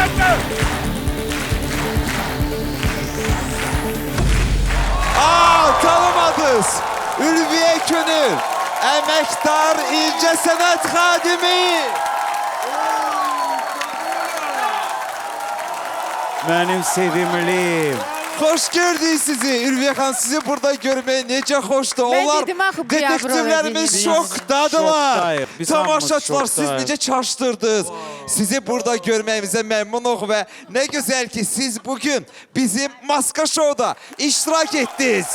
dakika. Tanımadınız. Ülviye Könül, emektar ince sanat xadimi. Benim sevimlim. Hoş gördük sizi. Ülviye Hanım, sizi burada görmeye nece hoştu. Ben Onlar dedim, axı, bu detektivlerimiz yavru şokdadılar. Şokdayıq, biz hamımız Tamaşaçılar, siz şokdayıq. necə çaşdırdınız. Sizi burada görməyimizə məmnunuq və nə gözəl ki, siz bugün bizim Maska Show'da iştirak etdiniz.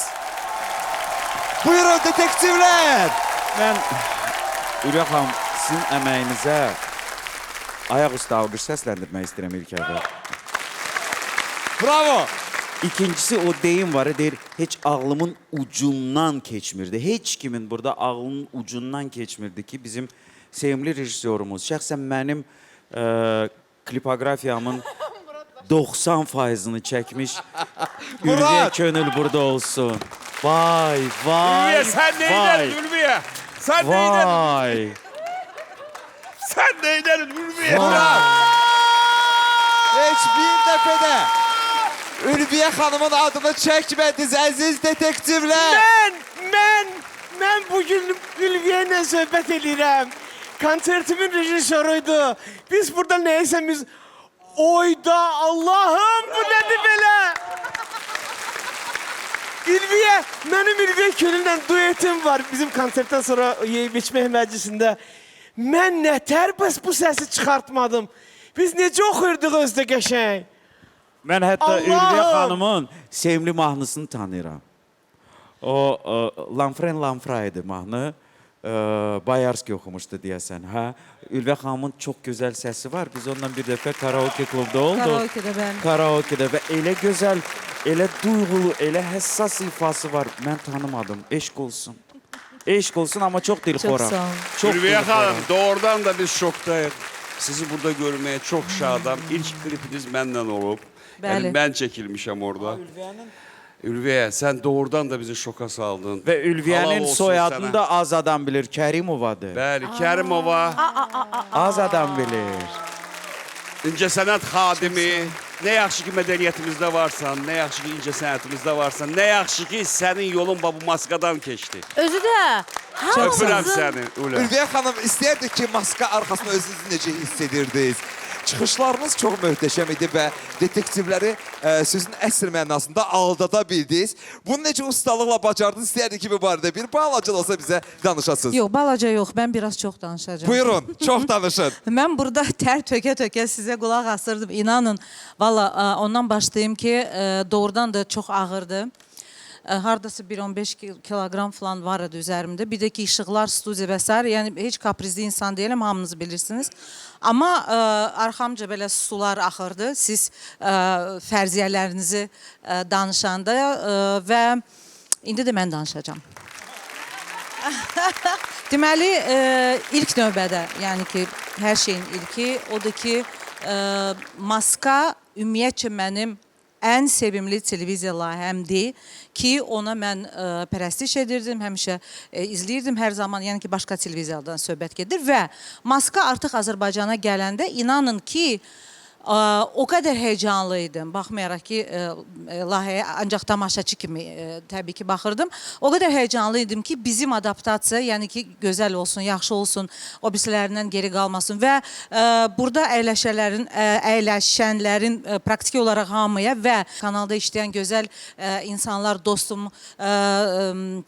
Buyurun detektivler. Ben Ürək xanım, sizin əməyinizə ayaqüstü alqış səsləndirmək istəyirəm ilk əvvəl. Bravo. İkincisi o deyim var, deyir, heç ağlımın ucundan keçmirdi. Heç kimin burada ağlının ucundan keçmirdi ki, bizim sevimli rejissorumuz, şəxsən mənim klipografiyamın 90%'ını çəkmiş Ürviyə Könül burada olsun. Vay, vay, Ülviye sen neydin Ülviye? Sen neydin? vay. Sen neydin Ülviye? Heç bir dəfədə Ülviyə xanımın adını çəkmədiniz əziz detektivlər. Ben bugün Ülviye'yle söhbət edirəm. Konsertimin rejissoruydu. Biz burada neyse biz... Oyda Allah'ım bu nedir belə? Ülviye, benim Ülviye Könül'le duetim var bizim konsertten sonra yeyip içmək məclisində. Mən nətər bəs bu səsi çıxartmadım. Biz necə oxuyurduq özdə qəşəng. Mən hətta Allahım! Ürviyə xanımın sevimli mahnısını tanıyıram. O Lanfren Lanfraydı mahnı. Bayarski oxumuşdu deyəsən. Hə? Ülviyə xanımın çox gözəl səsi var. Biz onunla bir dəfə karaoke klubda olduq. Karaoke'də bəli. Karaoke'də və elə gözəl, elə duyğulu, elə həssas ifası var. Mən tanımadım. Eşq olsun. Eşq olsun ama çok dilxoram. Çok sağ olun. Çok Ülviye dilxoram. Hanım doğrudan da biz şoktayız. Sizi burada görmeye çok şadam. İlk klipiniz benden olup. Yani Bəli. ben çekilmişim orada. Ülviye sen doğrudan da bizi şoka saldın. Və Halal Ülviyənin olsun soyadını sana. da az adam bilir. Kərimovadır. Bəli, Kərimova, Az adam bilir. incə sənət xadimi. Ne yaxşı ki mədəniyyətimizdə varsan, ne yaxşı ki incə sənətimizdə varsan, ne yaxşı ki sənin yolun bu maskadan keçdi. Özü də Öpürəm hamımızın səni, Ülə. Ülviyə xanım, istəyərdik ki, maska arxasında özünüzü necə hiss edirdiniz? Çıxışlarınız çox möhtəşəm idi və detektivləri sözün əsl mənasında aldada bildiniz. Bunu necə ustalıqla bacardınız? İstəyərdik ki, bu barədə bir balaca da olsa bizə danışasınız. Yox, balaca yox. Mən biraz çox danışacağam. Buyurun, çox danışın. Mən burada tər tökə-tökə sizə qulaq asırdım. İnanın, valla ondan başlayayım ki, doğrudan da çox ağırdı. Hardasa 1-15 kilogram falan var idi üzərimdə. Bir də ki, işıqlar, studiya və s. Yəni, heç kaprizli insan deyiləm, hamınız bilirsiniz. Amma arxamca belə sular axırdı. Siz fərziyyələrinizi danışanda və indi də mən danışacağam. Deməli, ilk növbədə, yəni ki, hər şeyin ilki odur ki, Maska ümumiyyətcə mənim ən sevimli televiziya layihəmdir ki, ona mən pərəstiş edirdim, həmişə izləyirdim hər zaman, yəni ki, başqa televiziyadan söhbət gedir və Maska artıq Azərbaycana gələndə inanın ki, o qədər heyecanlı idim. Baxmayaraq ki, layihəyə ancaq tamaşaçı kimi təbii ki, baxırdım. O qədər heyecanlı idim ki, bizim adaptasiya, yəni ki, gözəl olsun, yaxşı olsun, o birisilərindən geri qalmasın və burada əyləşənlərin praktiki olaraq hamıya və kanalda işləyən gözəl insanlar,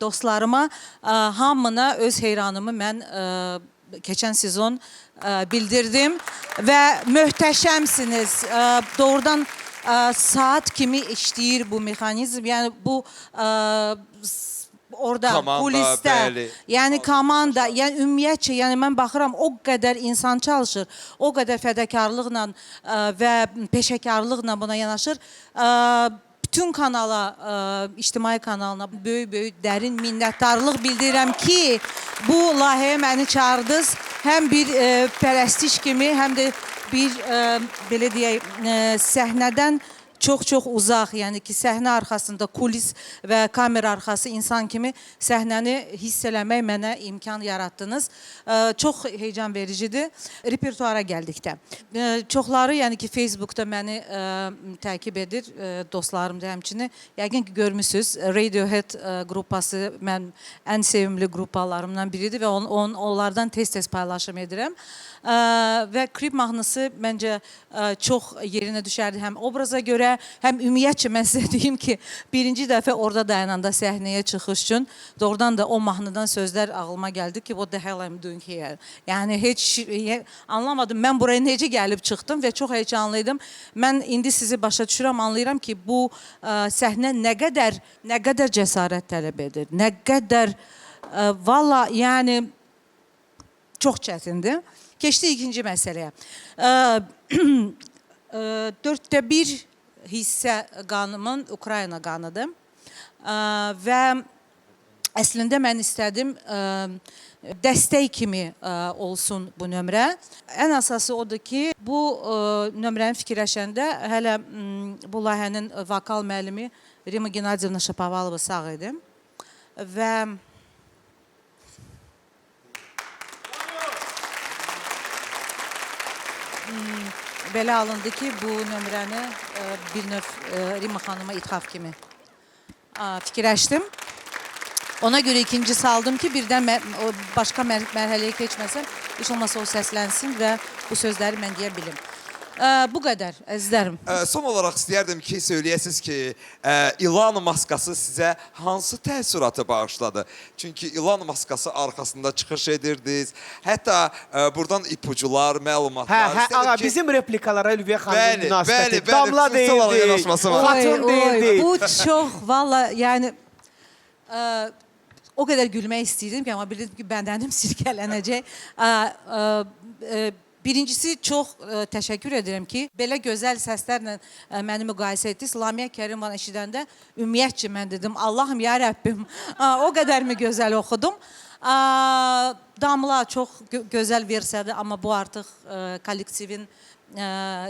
dostlarıma, hamına öz heyranımı mən keçən sezon bildirdim və möhtəşəmsiniz. Doğrudan saat kimi işləyir bu mexanizm. Yəni bu orada Komanda, kulisdə, bəli. yəni komanda, yəni ümumiyyətcə, yəni mən baxıram o qədər insan çalışır, o qədər fədakarlıqla və peşəkarlıqla buna yanaşır. Bütün kanala, ictimai kanalına böyük dərin minnətdarlıq bildirirəm ki, bu layihəyə məni çağırdınız. Həm bir pərəstiş kimi, həm də bir, belə deyək, səhnədən çox uzaq, yəni ki, səhnə arxasında kulis və kamera arxası insan kimi səhnəni hiss eləmək mənə imkan yaratdınız. Çox heyecan vericidir. Repertuara gəldikdə. Çoxları, yəni ki, Facebookda məni təqib edir, dostlarım da həmçinin. Yəqin ki, görmüsünüz, Radiohead qrupası mən ən sevimli qrupalarımdan biridir və onlardan tez-tez paylaşım edirəm. Və klip mahnısı məncə çox yerinə düşərdi həm obraza görə, həm ümumiyyətcə mən sizə deyim ki, birinci dəfə orada dayananda səhnəyə çıxış üçün doğrudan da o mahnıdan sözlər ağlıma gəldi ki, what the hell I'm doing here? Yəni heç anlamadım, mən buraya necə gəlib çıxdım və çox heyecanlıydım. Mən indi sizi başa düşürəm, anlayıram ki, bu səhnə nə qədər cəsarət tələb edir, nə qədər valla, yəni çox çətindir. Keçdi ikinci məsələyə. 1/4 hissə qanımın Ukrayna qanıdır. Və əslində mən istədim dəstək kimi olsun bu nömrə. Ən əsası odur ki, bu nömrəni fikirləşəndə hələ bu layihənin vokal müəllimi Rima Gennadiyevna Şapovalova sağ idi. Və belə alındı ki, bu nömrəni bir növ Rima xanıma ithaf kimi fikirləşdim. Ona görə ikinci saldım ki, birdən başqa mərhələyə keçməsəm, heç olmasa o səslənsin və bu sözləri mən deyə bilim. Bu qədər, əzizlərim. Son olaraq istəyərdim ki, söyləyəsiniz ki, İlan maskası sizə hansı təəssüratı bağışladı? Çünki İlan maskası arxasında çıxış edirdiniz. Hətta buradan ipucular, məlumatlar. Ağa, bizim replikalara Ülviyə xanımın münasibəti. Damla xüsusi yanaşması var. Xatun deyildi. Bu çox, valla, yəni o qədər gülmək istəyirdim ki, amma bildim ki, bədənim sirkələnəcək. Birincisi, çox təşəkkür edirəm ki, belə gözəl səslərlə məni müqayisə etdiniz. Lamiyə Kərimova eşidəndə ümumiyyətcə mən dedim, Allahım, ya Rəbbim, o qədər mi gözəl oxudum. Damla çox gözəl versiyadır, amma bu artıq kollektivin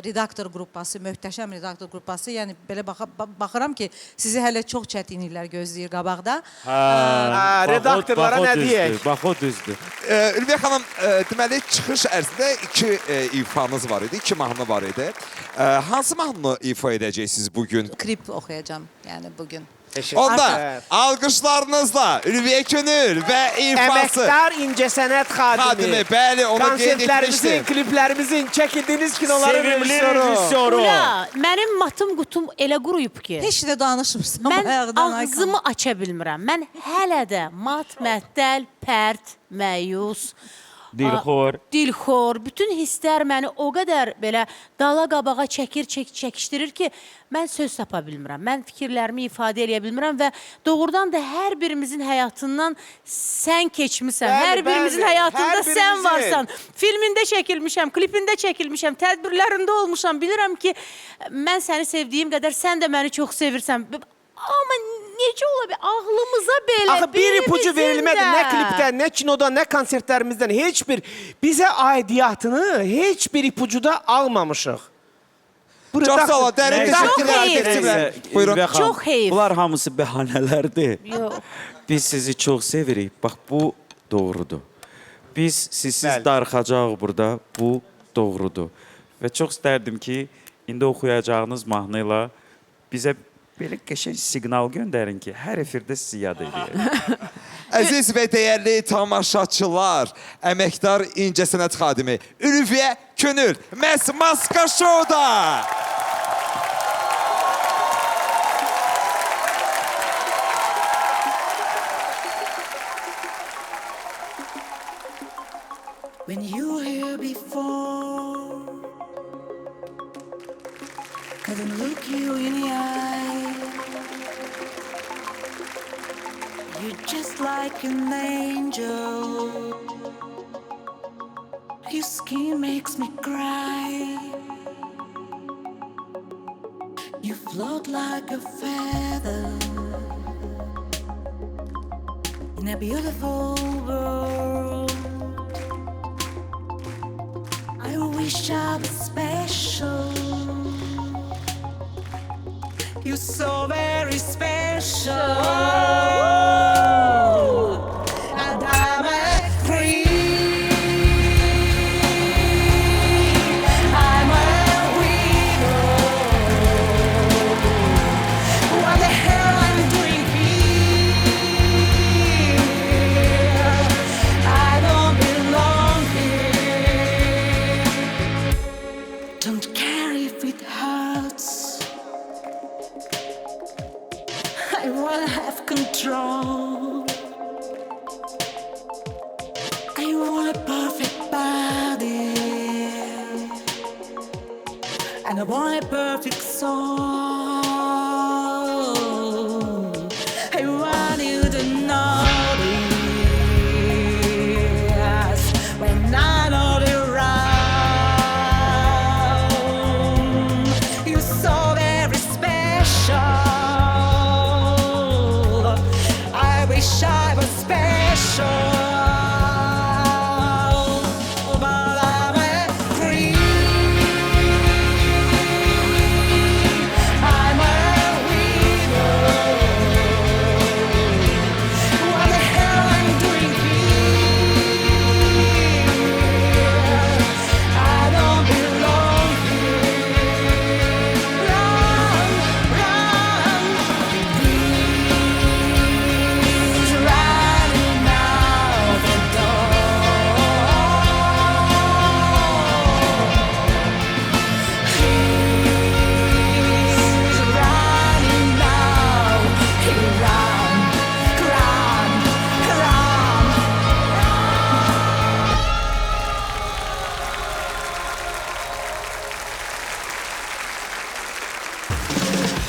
redaktor qrupası, möhtəşəm redaktor qrupası. Yəni, belə baxıram ki, sizi hələ çox çətinliklər gözləyir qabaqda. Redaktorlara nə deyək? Bax, o düzdür. Ülviyə xanım, deməli, çıxış ərzində 2 ifanız var idi, 2 mahnı var idi. Hansı mahnını ifa edəcəksiniz bugün? Klip oxuyacağım, yəni bugün. Onda alqışlarınızla Ülviyə Könül və ifası. Əməkdar incəsənət xadimi. Bəli, onu qeyd Konsertlərimizin, etmişdim. kliplərimizin, çəkildiyiniz kinoların rejissoru. Ula, mənim matım qutum elə quruyub ki, Heç də danışmırsam. mən ağzımı aça bilmirəm. Mən hələ də mat, məhdəl, pərt, məyus, dilxor, bütün hisslər məni o qədər belə dala qabağa çəkişdirir ki, mən söz tapa bilmirəm. Mən fikirlərimi ifadə edə bilmirəm və doğrudan da hər birimizin həyatından sən keçmisən. Hər birimizin həyatında sən varsan. Filmində çəkilmişəm, klipində çəkilmişəm, tədbirlərində olmuşam. Bilirəm ki, mən səni sevdiyim qədər sən də məni çox sevirsən. Amma necə ola bilər? Ağlımıza belə Axı bir ipucu verilmədi. Nə klipdən, nə kinodan, nə konsertlərimizdən heç bir bizə aidiyyatını heç bir ipucuda almamışıq. Çox sağ olun, dərin təşəkkürlər edirəm. Buyurun. Çox heyf. Bunlar hamısı bəhanələrdir. Yox. Biz sizi çox sevirik. Bax, bu doğrudur. Biz sizsiz darıxacaq burada. Bu doğrudur. Və çox istərdim ki, indi oxuyacağınız mahnıyla bizə belə qəşəng siqnal göndərin ki, hər efirdə sizi yad edəyək. Əziz və dəyərli tamaşaçılar, əməkdar incəsənət xadimi Ülviyə Könül məhz Maska Show'da. When you were here before, couldn't look you in the eye. You're just like an angel. Your skin makes me cry. You float like a feather in a beautiful world. I wish I was special, You're so very special. And I'm a queen. I'm a winner. What the hell I'm doing here? I don't belong here. Don't care if it hurts. I wanna have control. I want a perfect body. And I want a perfect soul.